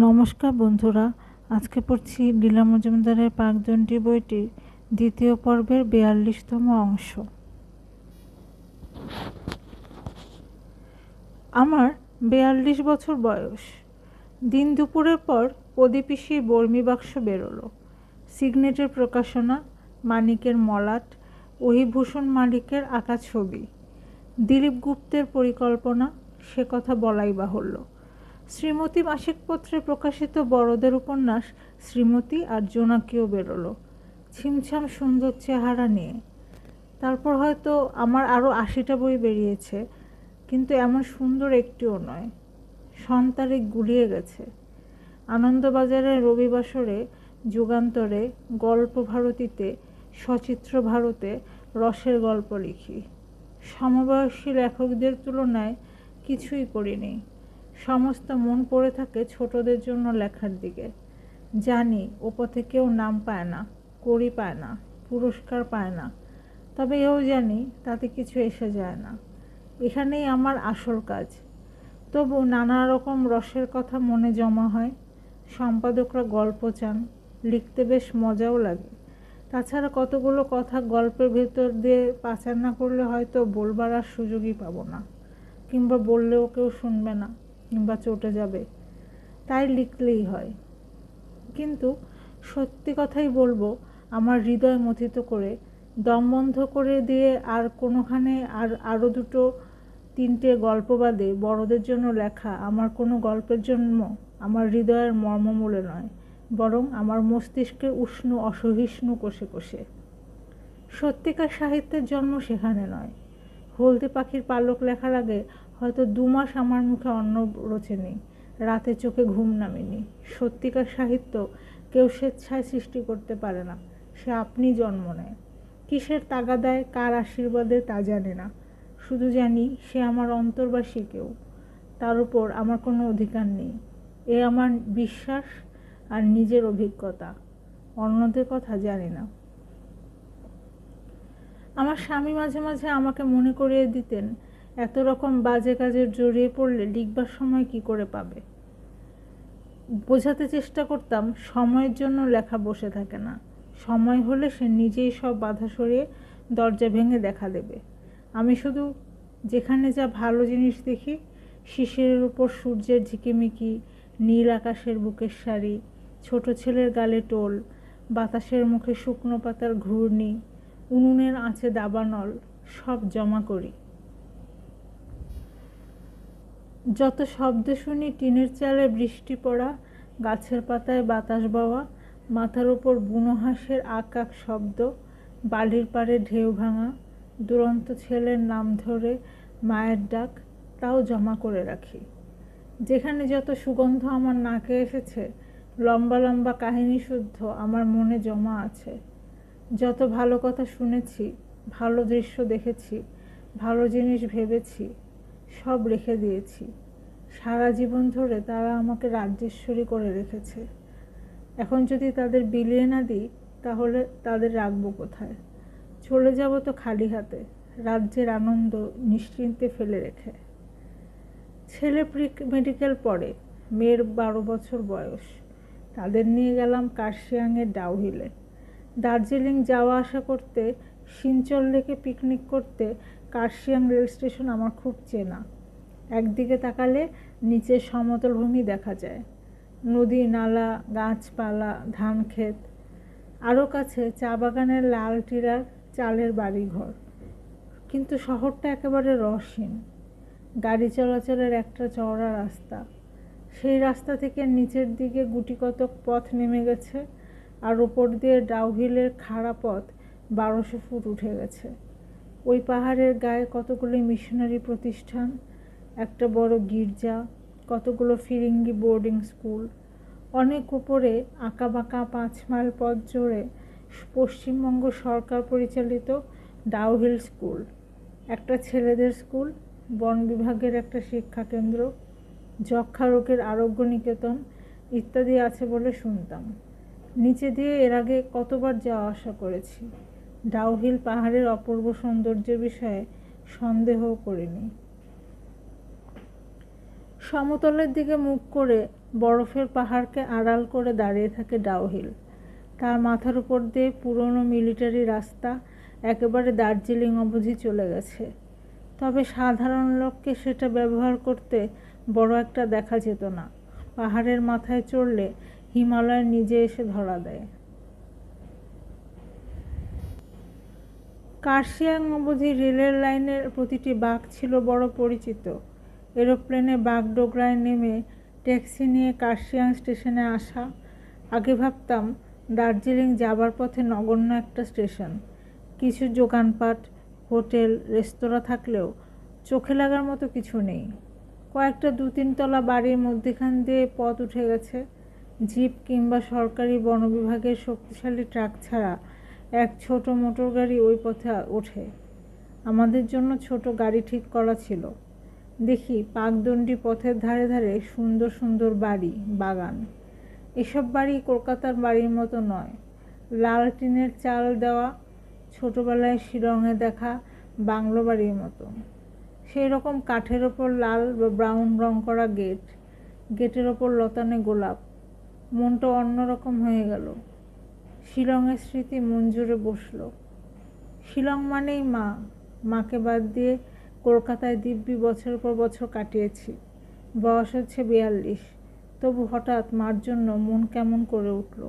নমস্কার বন্ধুরা, আজকে পড়ছি লীলা মজুমদারের পাকদণ্ডী বইটির দ্বিতীয় পর্বের ৪২তম অংশ। আমার ৪২ বছর বয়স। দিন দুপুরের পর প্রদীপিসির বর্মি বাক্স বেরোলো। সিগনেটের প্রকাশনা, মানিকের মলাট, অহিভূষণ মালিকের আঁকা ছবি, দিলীপ গুপ্তের পরিকল্পনা, সে কথা বলাই বাহুল্য। শ্রীমতী মাসিকপত্রে প্রকাশিত বড়দের উপন্যাস শ্রীমতী আর জোনাকিও বেরোলো, ছিমছাম সুন্দর চেহারা নিয়ে। তারপর হয়তো আমার আরও ৮০টা বই বেরিয়েছে, কিন্তু এমন সুন্দর একটিও নয়। সন্তারিক গুলিয়ে গেছে। আনন্দবাজারের রবিবাসরে, যুগান্তরে, গল্প ভারতীতে, সচিত্র ভারতে রসের গল্প লিখি। সমবয়সী লেখকদের তুলনায় কিছুই করিনি। সমস্ত মন পড়ে থাকে ছোটদের জন্য লেখার দিকে। জানি ও পথে কেউ নাম পায় না, কড়ি পায় না, পুরস্কার পায় না, তবে এও জানি তাতে কিছু এসে যায় না। এখানেই আমার আসল কাজ। তবু নানা রকম রসের কথা মনে জমা হয়। সম্পাদকরা গল্প চান, লিখতে বেশ মজাও লাগে। তাছাড়া কতগুলো কথা গল্পের ভেতর দিয়ে পাচার না করলে হয়তো বলবার আর সুযোগই পাবো না, কিংবা বললেও কেউ শুনবে না, কিংবা চটে যাবে। তাই লিখলেই হয়। কিন্তু সত্যি কথাই বলবো, আমার হৃদয় মথিত করে, দম বন্ধ করে দিয়ে আর কোনোখানে আরও দুটো তিনটে গল্প বাদে বড়দের জন্য লেখা আমার কোনো গল্পের জন্য আমার হৃদয়ের মর্মমূলে নয়, বরং আমার মস্তিষ্কের উষ্ণ অসহিষ্ণু কোষে কোষে। সত্যিকার সাহিত্যের জন্ম সেখানে নয়। হলদে পাখির পালক লেখার আগে হয়তো ২ মাস আমার মুখে অন্ন রোচেনি, রাতে চোখে ঘুম নামেনি। সত্যিকার সাহিত্য কেউ স্বেচ্ছায় সৃষ্টি করতে পারে না, সে আপনি জন্ম নেয়। কিসের তাগাদায়, কার আশীর্বাদে তা জানি না, শুধু জানি সে আমার অন্তর্বাসী কেউ, তার উপর আমার কোনো অধিকার নেই। এ আমার বিশ্বাস আর নিজের অভিজ্ঞতা, অন্যদের কথা জানি না। আমার স্বামী মাঝে মাঝে আমাকে মনে করিয়ে দিতেন, এত রকম বাজে কাজের জড়িয়ে পড়লে লিখবার সময় কি করে পাবে। বোঝাতে চেষ্টা করতাম, সময়ের জন্য লেখা বসে থাকে না। সময় হলে সে নিজেই সব বাধা সরিয়ে দরজা ভেঙে দেখা দেবে। আমি শুধু যেখানে যা ভালো জিনিস দেখি, শিশিরের উপর সূর্যের ঝিকিমিকি, নীল আকাশের বুকের শাড়ি, ছোট ছেলের গালে টোল, বাতাসের মুখে শুকনো পাতার ঘূর্ণি, উনুনের আঁচে দাবানল, সব জমা করি। যত শব্দ শুনি, টিনের চালে বৃষ্টি পড়া, গাছের পাতায় বাতাস বওয়া, মাথার ওপর বুনো হাঁসের আক আক শব্দ, বালির পাড়ে ঢেউ ভাঙা, দুরন্ত ছেলের নাম ধরে মায়ের ডাক, তাও জমা করে রাখি। যেখানে যত সুগন্ধ আমার নাকে এসেছে, লম্বা লম্বা কাহিনী শুদ্ধ আমার মনে জমা আছে। যত ভালো কথা শুনেছি, ভালো দৃশ্য দেখেছি, ভালো জিনিস ভেবেছি, সব রেখে দিয়েছি। সারা জীবন ধরে তারা আমাকে রাজ্যেশ্বরী করে রেখেছে। এখন যদি তাদের বিলিয়ে না দিই, তাহলে তাদের রাখবো কোথায়? চলে যাব তো খালি হাতে, রাজ্যের আনন্দ নিশ্চিন্তে ফেলে রেখে। ছেলে প্রি মেডিকেল পড়ে, মেয়ের ১২ বছর বয়স। তাদের নিয়ে গেলাম কার্শিয়াংয়ের ডাউহিলে। দার্জিলিং যাওয়া আসা করতে, সিনচর লেকে পিকনিক করতে কার্শিয়াং রেল স্টেশন আমার খুব চেনা। একদিকে তাকালে নিচের সমতল ভূমি দেখা যায়, নদী, নালা, গাছপালা, ধান ক্ষেত। আরও কাছে চা বাগানের লাল টিরার চালের বাড়িঘর। কিন্তু শহরটা একেবারে রসহীন। গাড়ি চলাচলের একটা চওড়া রাস্তা, সেই রাস্তা থেকে নিচের দিকে গুটিকতক পথ নেমে গেছে, আর ওপর দিয়ে ডাউহিলের খাড়া পথ ১২০০ ফুট উঠে গেছে। ওই পাহাড়ের গায়ে কতগুলি মিশনারি প্রতিষ্ঠান, একটা বড় গির্জা, কতগুলো ফিরিঙ্গি বোর্ডিং স্কুল। অনেক উপরে আঁকাবাঁকা ৫ মাইল পথ জুড়ে পশ্চিমবঙ্গ সরকার পরিচালিত ডাউহিল স্কুল, একটা ছেলেদের স্কুল, বন বিভাগের একটা শিক্ষা কেন্দ্র, যক্ষ্মা রোগের আরোগ্য নিকেতন ইত্যাদি আছে বলে শুনতাম। নিচে দিয়ে এর আগে কতবার যাওয়া আসা করেছি। ডাউহিল পাহাড়ের অপূর্ব সৌন্দর্যের বিষয়ে সন্দেহও করিনি। সমতলের দিকে মুখ করে বরফের পাহাড়কে আড়াল করে দাঁড়িয়ে থাকে ডাউহিল। তার মাথার উপর দিয়ে পুরনো মিলিটারি রাস্তা একেবারে দার্জিলিং অবধি চলে গেছে। তবে সাধারণ লোককে সেটা ব্যবহার করতে বড় একটা দেখা যেত না। পাহাড়ের মাথায় চড়লে হিমালয় নিজে এসে ধরা দেয়। কার্শিয়াং অবধি রেলের লাইনের প্রতিটি বাঁক ছিল বড় পরিচিত। এরোপ্লেনে বাগডোগরায় নেমে ট্যাক্সি নিয়ে কার্শিয়াং স্টেশনে আসা। আগে ভাবতাম দার্জিলিং যাবার পথে নগণ্য একটা স্টেশন। কিছু দোকানপাট, হোটেল, রেস্তোরাঁ থাকলেও চোখে লাগার মতো কিছু নেই। কয়েকটা 2-3 তলা বাড়ির মধ্যেখান দিয়ে পথ উঠে গেছে। জিপ কিংবা সরকারি বন বিভাগের শক্তিশালী ট্রাক ছাড়া এক ছোট মোটর গাড়ি ওই পথে ওঠে। আমাদের জন্য ছোট গাড়ি ঠিক করা ছিল। দেখি পাকদণ্ডী পথের ধারে ধারে সুন্দর সুন্দর বাড়ি, বাগান। এসব বাড়ি কলকাতার বাড়ির মতো নয়। লাল টিনের চাল দেওয়া, ছোটোবেলায় শিলংয়ে দেখা বাংলো বাড়ির মতো। সেই রকম কাঠের ওপর লাল বা ব্রাউন রং করা গেট, গেটের ওপর লতানে গোলাপ। মনটা অন্যরকম হয়ে গেল। শিলংয়ের স্মৃতি মন জুড়ে বসল। শিলং মানেই মা। মাকে বাদ দিয়ে কলকাতায় দিব্যি বছরের পর বছর কাটিয়েছি। বয়স হচ্ছে 42। তবু হঠাৎ মার জন্য মন কেমন করে উঠল।